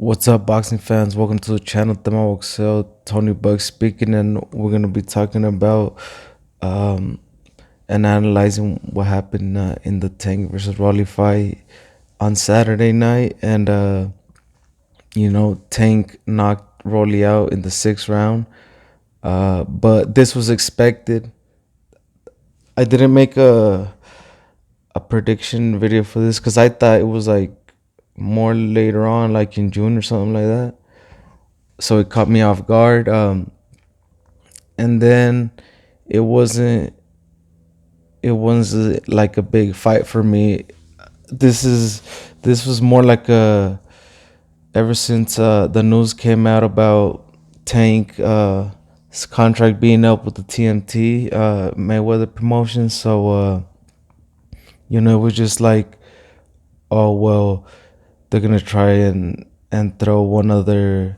What's up, boxing fans? Welcome to the channel. Tony Buck speaking, and we're gonna be talking about um, and analyzing what happened in the Tank versus Rolly fight on Saturday night. And Tank knocked Rolly out in the sixth round, but this was expected. I didn't make a prediction video for this because I thought it was like more later on, like in June or something like that. So it caught me off guard. And then it wasn't it was like a big fight for me. This is this was more like a ever since the news came out about Tank his contract being up with the TMT Mayweather promotion. So it was just like, oh well, they're gonna try and throw one of their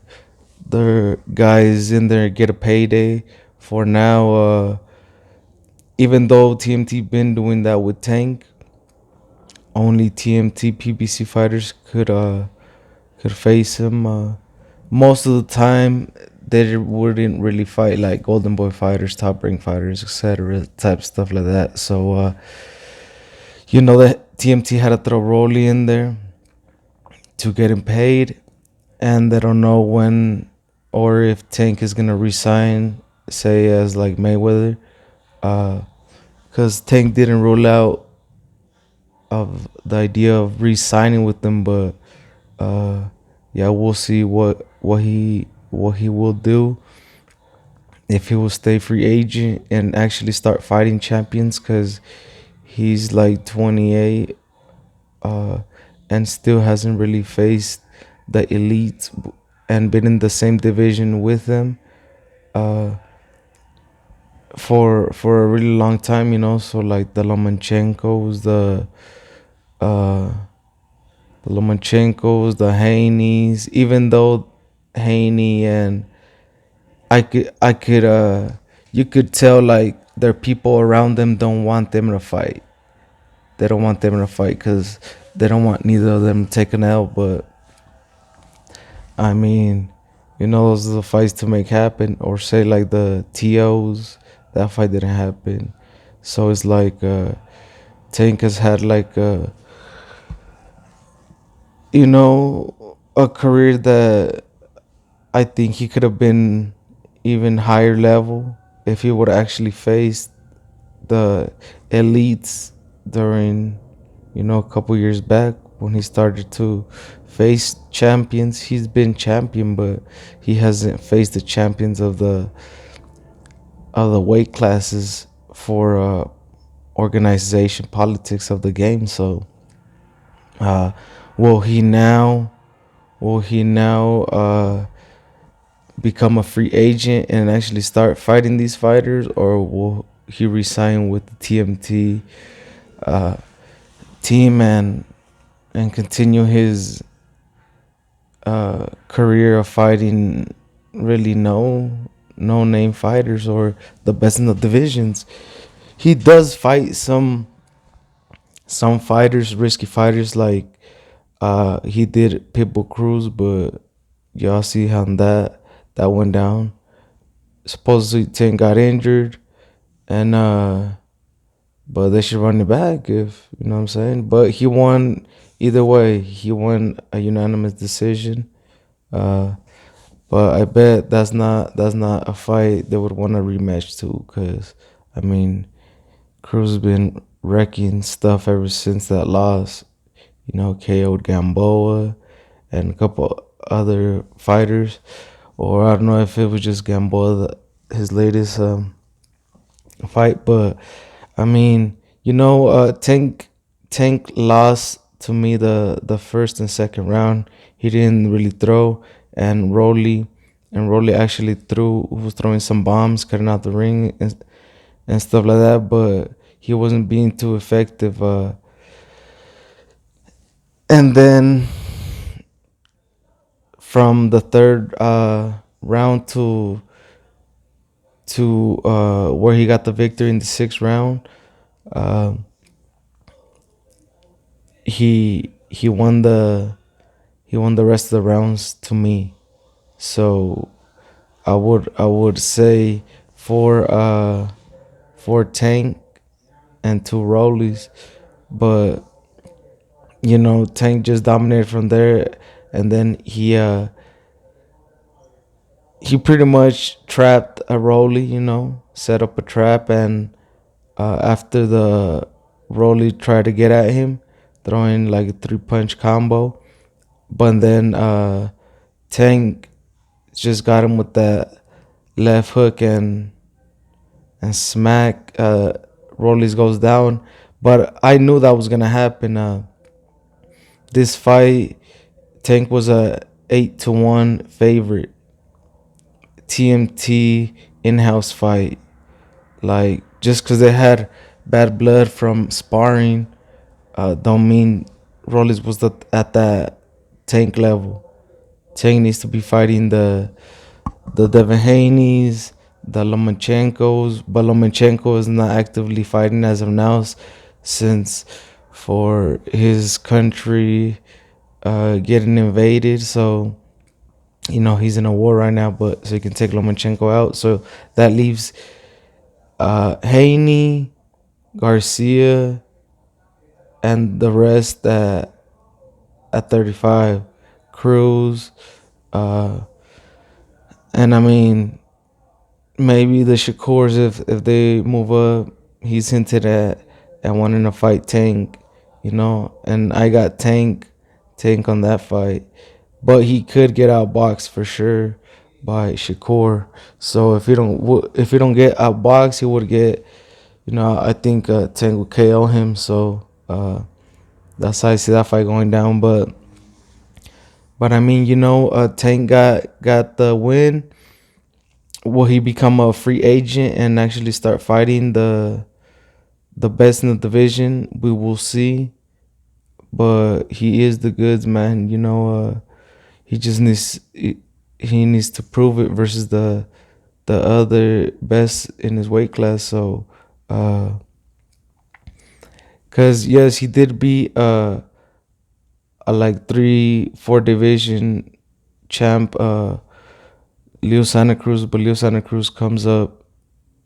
guys in there, get a payday. For now, even though TMT been doing that with Tank, only TMT PBC fighters could face him. Most of the time, they wouldn't really fight like Golden Boy fighters, Top Rank fighters, etc. type stuff like that. So that TMT had to throw Rolly in there to get him paid, and they don't know when or if Tank is gonna resign, say as like Mayweather, because Tank didn't rule out of the idea of re-signing with them, but yeah, we'll see what he will do, if he will stay free agent and actually start fighting champions, because he's like 28 and still hasn't really faced the elites and been in the same division with them for a really long time, so like uh the Lomachenkos, the Haneys. Even though Haney and I could you could tell like their people around them don't want them to fight. They don't want them to fight because they don't want neither of them taken out. But I mean, those are the fights to make happen. Or say like the TOs, that fight didn't happen. So it's like Tank has had like a career that I think he could have been even higher level if he would have actually faced the elites during, a couple years back when he started to face champions. He's been champion, but he hasn't faced the champions of the weight classes for organization politics of the game. So, uh, will he now? Will he now? Become a free agent and actually start fighting these fighters, or will he resign with the TMT team and continue his career of fighting really no name fighters or the best in the divisions? He does fight some fighters, risky fighters, like he did Pitbull Cruz, but y'all see how that went down. Supposedly Tank got injured, and but they should run it back, if you know what I'm saying. But he won either way. He won a unanimous decision. Uh, but I bet that's not a fight they would want to rematch to, because I mean, Cruz has been wrecking stuff ever since that loss. KO'd Gamboa and a couple other fighters, or I don't know if it was just Gamboa, his latest fight. But I mean, Tank lost to me the first and second round. He didn't really throw, and Rolly actually was throwing some bombs, cutting out the ring and stuff like that, but he wasn't being too effective. And then from the third round to where he got the victory in the sixth round, uh, he won he won the rest of the rounds to me. So I would say four Tank and two Rollies, but Tank just dominated from there, and then he pretty much trapped a Rolly, set up a trap, and after the Rolly tried to get at him, throwing like a 3-punch combo, but then Tank just got him with that left hook and smack. Rollies goes down, but I knew that was gonna happen. This fight, Tank was a 8-1 favorite. TMT in-house fight. Like, just because they had bad blood from sparring, don't mean Rollies was at that Tank level. Tank needs to be fighting the Devin Haney's, the Lomachenkos, but Lomachenko is not actively fighting as of now, since for his country getting invaded. So he's in a war right now, but so he can take Lomachenko out. So that leaves Haney, Garcia, and the rest at 35. Cruz, and I mean, maybe the Shakurs, if they move up. He's hinted at wanting to fight Tank, and I got Tank on that fight, but he could get outboxed for sure by Shakur. So if he don't get outboxed, he would get, I think Tank would KO him. So that's how I see that fight going down. But I mean, Tank got the win. Will he become a free agent and actually start fighting the best in the division? We will see. But he is the goods, man. He just he needs to prove it versus the other best in his weight class. So, cause yes, he did beat a like 3-4 division champ, Leo Santa Cruz, but Leo Santa Cruz comes up.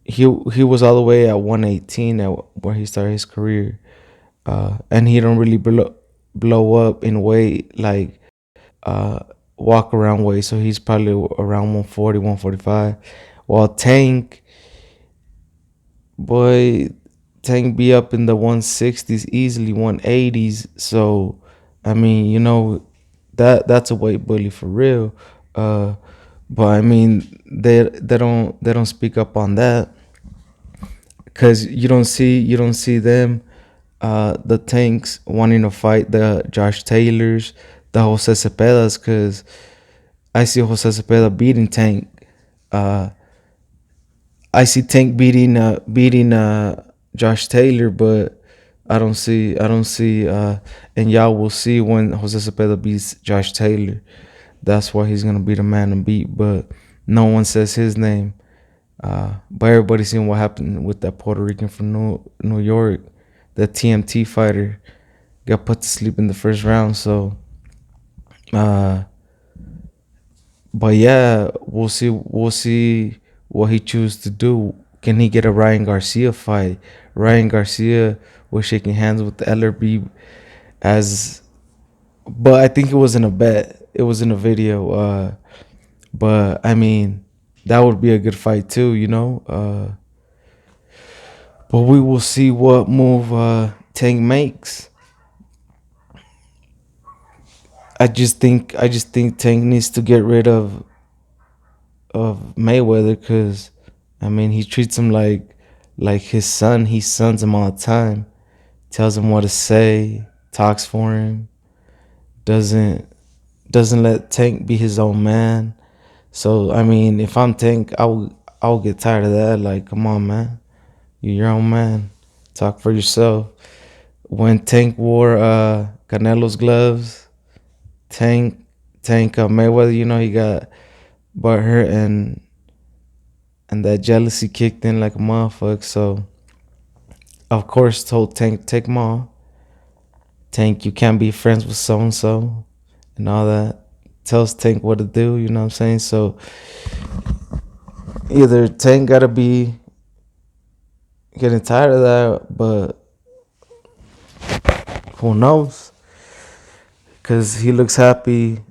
He was all the way at 118 where he started his career, and he don't really blow up in weight like uh, walk around weight. So he's probably around 140, 145. While boy, Tank be up in the 160s easily, 180s. So I mean, that's a weight bully for real. But I mean, they don't speak up on that, because you don't see them, the Tanks wanting to fight the Josh Taylors, the Jose Cepedas, because I see Jose Cepeda beating Tank. Uh, I see Tank beating Josh Taylor, but I don't see and y'all will see when Jose Cepeda beats Josh Taylor. That's why he's gonna be the man to beat, but no one says his name. But everybody's seen what happened with that Puerto Rican from New York, the TMT fighter, got put to sleep in the first round. So, uh, but yeah, we'll see. We'll see what he chooses to do. Can he get a Ryan Garcia fight? Ryan Garcia was shaking hands with the Ellerby as, but I think it was in a bet. It was in a video. But I mean, that would be a good fight too. But we will see what move Tank makes. I just think Tank needs to get rid of Mayweather, because I mean, he treats him like his son. He sons him all the time, tells him what to say, talks for him, doesn't doesn't let Tank be his own man. So I mean, if I'm Tank, I'll get tired of that. Like, come on, man, you're your own man. Talk for yourself. When Tank wore Canelo's gloves, Tank Mayweather, he got butthurt, and that jealousy kicked in like a motherfucker. So of course told Tank, take them all. Tank, you can't be friends with so and so, and all that. Tells Tank what to do, you know what I'm saying? So either Tank gotta be getting tired of that, but who knows? Because he looks happy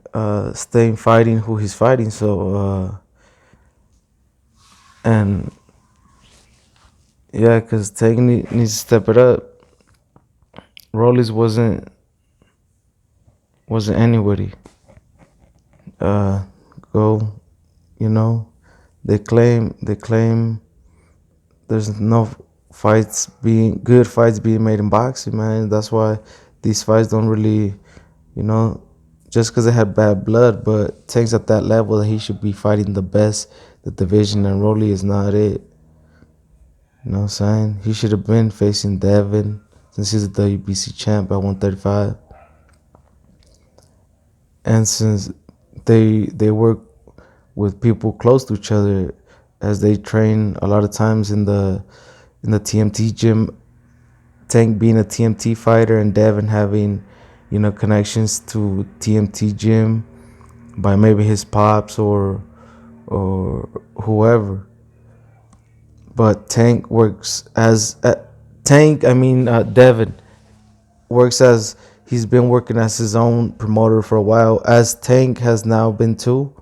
staying fighting who he's fighting. So, and yeah, because Tank needs to step it up. Rollies wasn't anybody. Uh, go, you know, they claim there's no good fights being made in boxing, man. That's why these fights don't really, you know, just because they had bad blood, but Tank's at that level that he should be fighting the best, the division, and Rolly is not it. You know what I'm saying? He should have been facing Devin since he's a WBC champ at 135, and since they work with people close to each other, as they train a lot of times in the TMT gym. Tank being a TMT fighter and Devin having, connections to TMT gym by maybe his pops or whoever. But Tank works as Devin works as he's been working as his own promoter for a while, as Tank has now been too,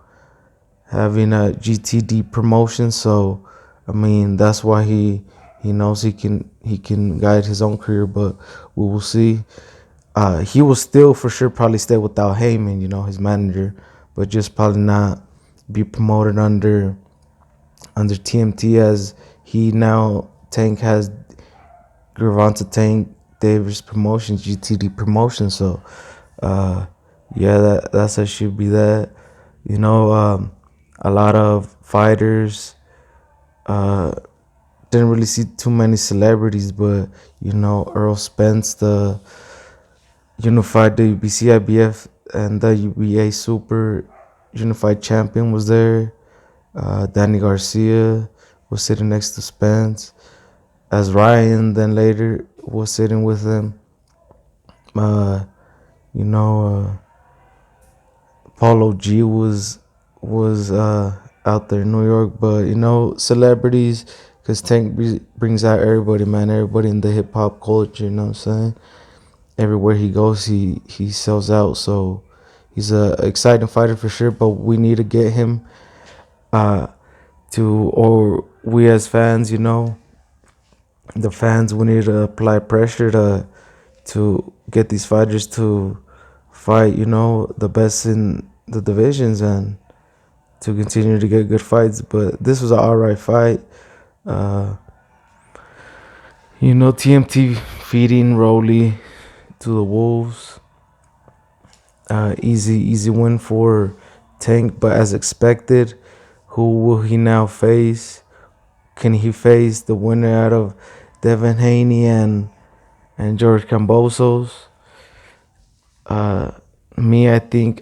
having a GTD promotion. So that's why he knows he can guide his own career. But we will see. He will still for sure probably stay without Heyman, his manager, but just probably not be promoted under TMT, as he now Tank has Gervonta Tank Davis promotion, GTD promotion. So yeah, that's how it should be. That a lot of fighters didn't really see too many celebrities, but Earl Spence, the unified WBC, IBF, and WBA Super Unified Champion, was there. Danny Garcia was sitting next to Spence, as Ryan then later was sitting with him. Uh, you know, Paulo G was out there in New York, but celebrities, because Tank brings out everybody, man, everybody in the hip hop culture. You know what I'm saying? Everywhere he goes, he sells out. So he's a exciting fighter for sure. But we need to get him or we as fans, the fans, we need to apply pressure to get these fighters to fight, the best in the divisions, and to continue to get good fights. But this was an alright fight. TMT feeding Rolly to the wolves. Easy win for Tank, but as expected, who will he now face? Can he face the winner out of Devin Haney and George Kambosos? I think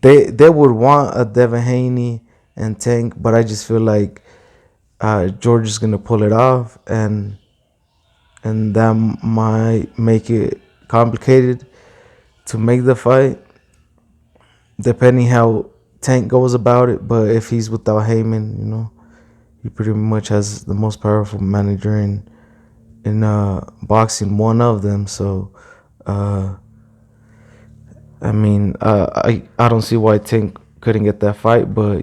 they would want a Devin Haney and Tank, but I just feel like George is gonna pull it off, and that might make it complicated to make the fight, depending how Tank goes about it. But if he's without Heyman, he pretty much has the most powerful manager in boxing, one of them. So I don't see why Tank couldn't get that fight. But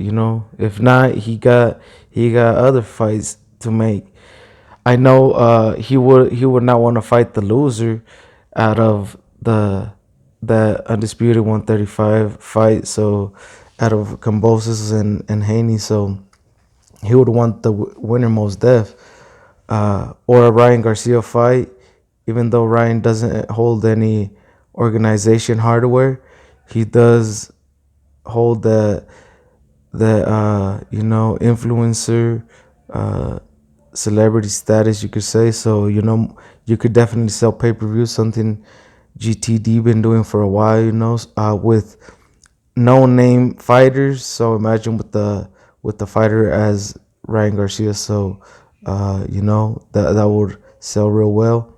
if not, he got other fights to make. I know he would not want to fight the loser out of the undisputed 135 fight. So out of Kambosos and Haney, so he would want the winner most def, or a Ryan Garcia fight. Even though Ryan doesn't hold any organization hardware, he does hold the influencer celebrity status, you could say. So you could definitely sell pay-per-view, something GTD been doing for a while, with no name fighters. So imagine with the fighter as Ryan Garcia. So that would sell real well,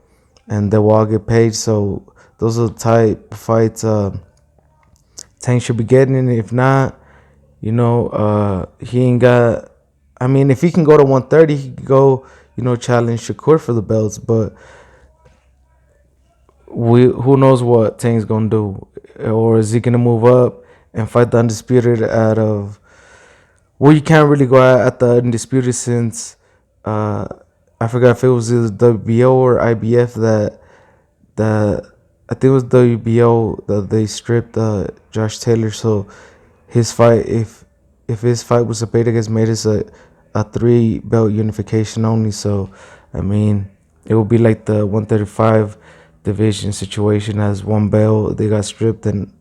and they will all get paid. So those are the type of fights Tank should be getting it. If not, he ain't got. I mean, if he can go to 130, he could go, challenge Shakur for the belts. But who knows what Tank's gonna do, or is he gonna move up and fight the undisputed out of? Well, you can't really go at the undisputed since uh, I forgot if it was the WBO or IBF that I think it was WBO that they stripped Josh Taylor. So his fight, if his fight was debated against Matus, a 3 belt unification only. So I mean, it would be like the 135 division situation as 1 belt. They got stripped and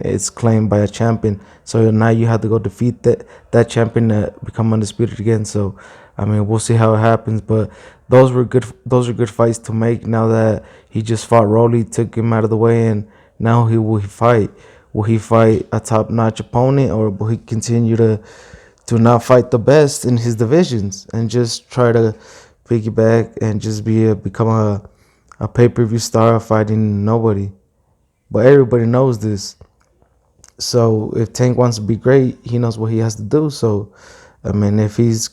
it's claimed by a champion. So now you have to go defeat that champion to become undisputed again. So I mean, we'll see how it happens. But those were good. Those are good fights to make. Now that he just fought Rolly, took him out of the way, and now he fight. Will he fight a top-notch opponent, or will he continue to not fight the best in his divisions and just try to piggyback and just become a pay-per-view star fighting nobody? But everybody knows this. So if Tank wants to be great, he knows what he has to do. So I mean, if he's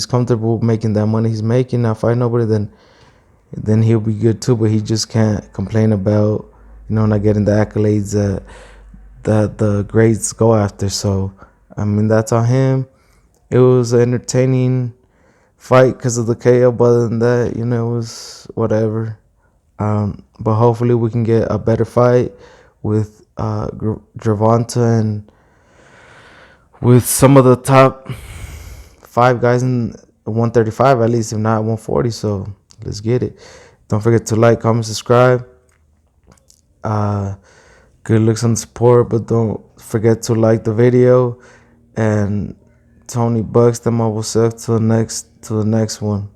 comfortable making that money he's making, not fighting nobody, then he'll be good too. But he just can't complain about not getting the accolades that the grades go after. So I mean, that's on him. It was an entertaining fight because of the KO, but other than that, it was whatever. But hopefully we can get a better fight with Gervonta and with some of the top 5 guys in 135 at least, if not 140. So let's get it. Don't forget to like, comment, subscribe. Good looks and support, but don't forget to like the video. And Tony Bucks, the mobile sucks. Till the next one.